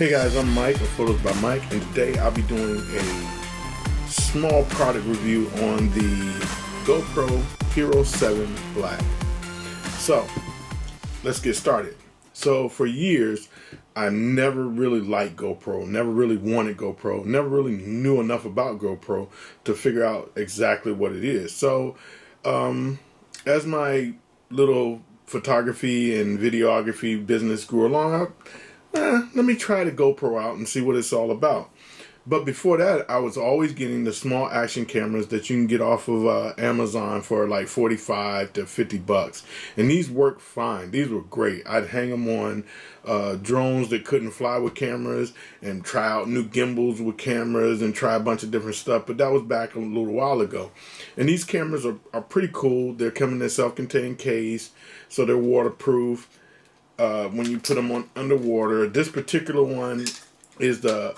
Hey guys, I'm Mike of Photos by Mike, and today I'll be doing a small product review on the GoPro Hero 7 Black. So, let's get started. So, for years, I never really liked GoPro, never really wanted GoPro, never really knew enough about GoPro to figure out exactly what it is. So, as my little photography and videography business grew along, let me try the GoPro out and see what it's all about. But before that, I was always getting the small action cameras that you can get off of Amazon for like 45 to 50 bucks. And these work fine. These were great. I'd hang them on drones that couldn't fly with cameras and try out new gimbals with cameras and try a bunch of different stuff. But that was back a little while ago. And these cameras are pretty cool. They're coming in a self-contained case, so they're waterproof. When you put them on underwater. This particular one is the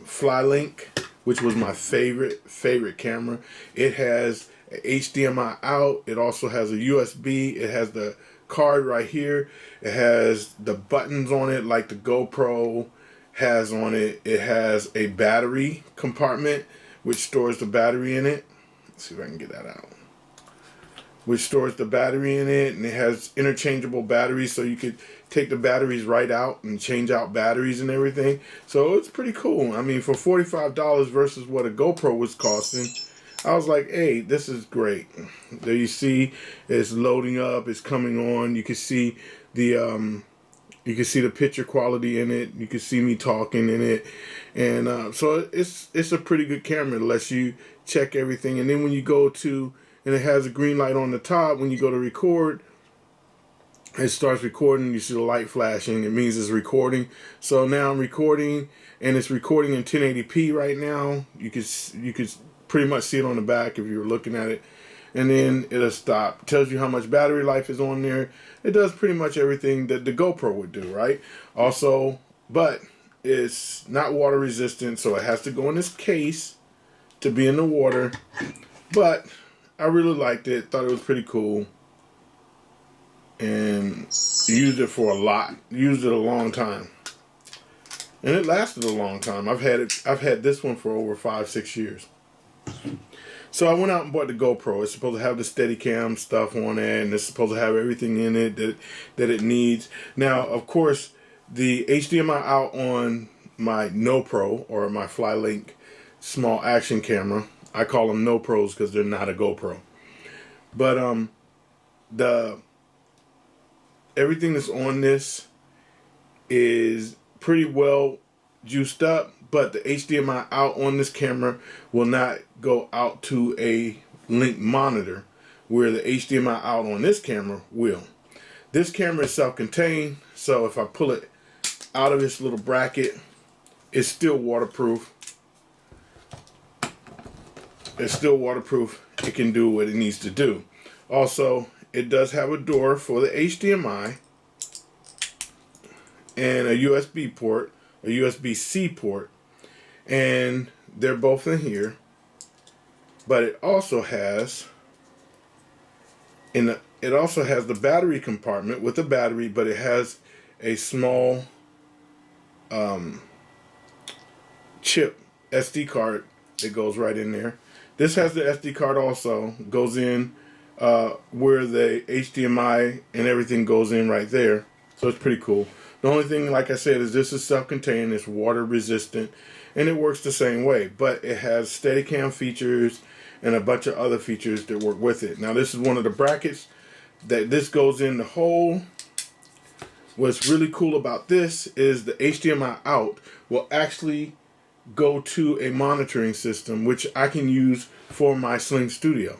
Flylink, which was my favorite camera. It has a HDMI out. It also has a USB. It has the card right here. It has the buttons on it like the GoPro has on it. It has a battery compartment which stores the battery in it. Let's see if I can get that out. Which stores the battery in it, and it has interchangeable batteries, so you could take the batteries right out and change out batteries and everything. So it's pretty cool. I mean, for $45 versus what a GoPro was costing, I was like, hey, this is great. There you see, it's loading up, it's coming on. You can see the picture quality in it. You can see me talking in it, and so it's a pretty good camera. It lets you check everything, and then when you go to and it has a green light on the top. When you go to record, it starts recording. You see the light flashing. It means it's recording. So now I'm recording, and it's recording in 1080p right now. You could pretty much see it on the back if you were looking at it. And then it'll stop. It tells you how much battery life is on there. It does pretty much everything that the GoPro would do, right? Also, but it's not water resistant, so it has to go in this case to be in the water. But I really liked it. Thought it was pretty cool, and used it for a lot. Used it a long time, and it lasted a long time. I've had this one for over 5-6 years. So I went out and bought the GoPro. It's supposed to have the Steadicam stuff on it, and it's supposed to have everything in it that it needs. Now, of course, the HDMI out on my NoPro or my Flylink small action camera. I call them no pros because they're not a GoPro. But everything that's on this is pretty well juiced up, but the HDMI out on this camera will not go out to a link monitor, where the HDMI out on this camera will. This camera is self-contained, so if I pull it out of this little bracket, it's still waterproof. It's still waterproof. It can do what it needs to do. Also, it does have a door for the HDMI and a USB port, a USB-C port, and they're both in here. But it also has the battery compartment with the battery, but it has a small chip SD card that goes right in there. This has the SD card also, goes in where the HDMI and everything goes in right there. So it's pretty cool. The only thing, like I said, is this is self-contained, it's water resistant, and it works the same way. But it has Steadicam features and a bunch of other features that work with it. Now this is one of the brackets that this goes in the hole. What's really cool about this is the HDMI out will actually go to a monitoring system, which I can use for my Sling Studio.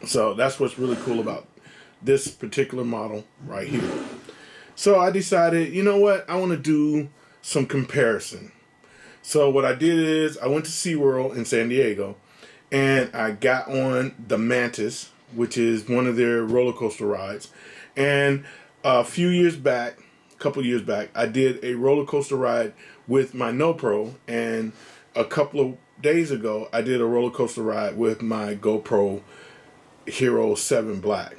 So that's what's really cool about this particular model right here. So I decided, you know what, I want to do some comparison. So what I did is I went to SeaWorld in San Diego, and I got on the Mantis, which is one of their roller coaster rides. And a couple years back, I did a roller coaster ride with my NoPro, and a couple of days ago, I did a roller coaster ride with my GoPro Hero 7 Black.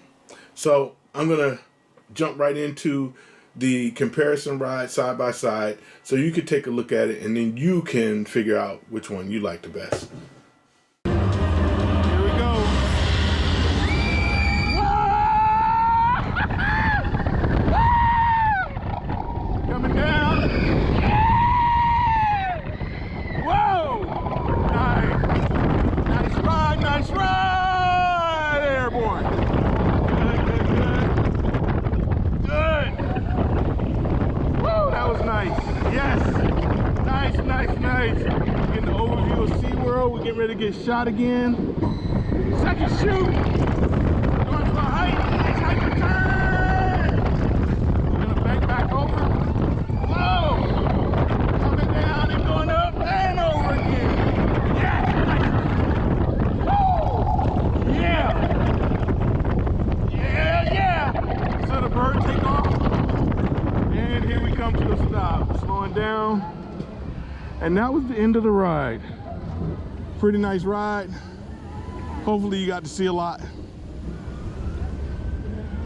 So I'm gonna jump right into the comparison ride side by side so you can take a look at it and then you can figure out which one you like the best. Here we go. Coming down. Whoa! Nice. Nice ride, nice ride, airborne. Good. Woo, that was nice. Yes. Nice. Getting the overview of SeaWorld. We're getting ready to get shot again. Second shoot. Going for a height. Nice height return. We're gonna bank back over. Whoa! Coming down and going up and over again. Yes! Nice. Woo! Yeah! So the bird take off. And here we come to the stop. Slowing down. And that was the end of the ride. Pretty nice ride. Hopefully you got to see a lot.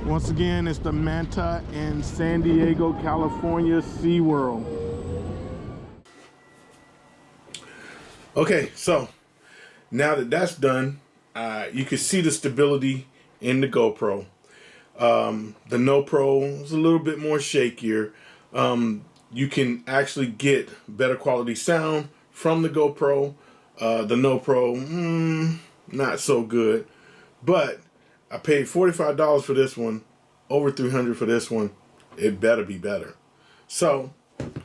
Once again, it's the Manta in San Diego, California, SeaWorld. Okay, so now that that's done, you can see the stability in the GoPro. The No Pro is a little bit more shakier. You can actually get better quality sound from the GoPro. The No Pro, not so good. But I paid $45 for this one, over $300 for this one. It better be better. So,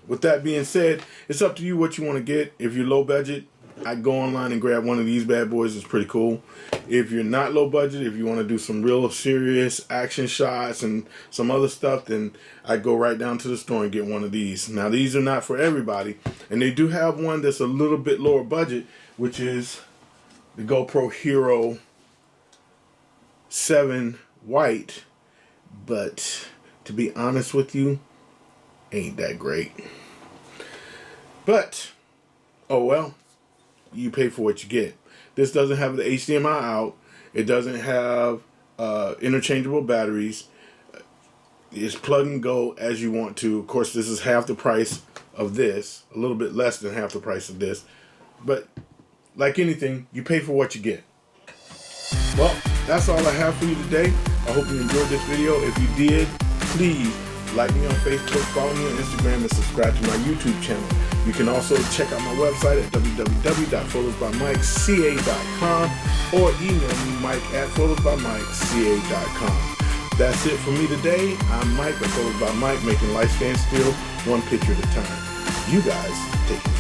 with that being said, it's up to you what you want to get. If you're low budget, I'd go online and grab one of these bad boys. It's pretty cool. If you're not low budget, if you want to do some real serious action shots and some other stuff, then I'd go right down to the store and get one of these. Now, these are not for everybody, and they do have one that's a little bit lower budget, which is the GoPro Hero 7 White. But to be honest with you, ain't that great. But, oh well. You pay for what you get. This doesn't have the HDMI out. It doesn't have interchangeable batteries. It's plug and go as you want to. Of course, this is half the price of this. A little bit less than half the price of this. But like anything, you pay for what you get. Well, that's all I have for you today. I hope you enjoyed this video. If you did, please like me on Facebook, follow me on Instagram, and subscribe to my YouTube channel. You can also check out my website at www.photosbymikeca.com or email me mike@photosbymikeca.com. That's it for me today. I'm Mike at Photos by Mike, making life stand still one picture at a time. You guys take it.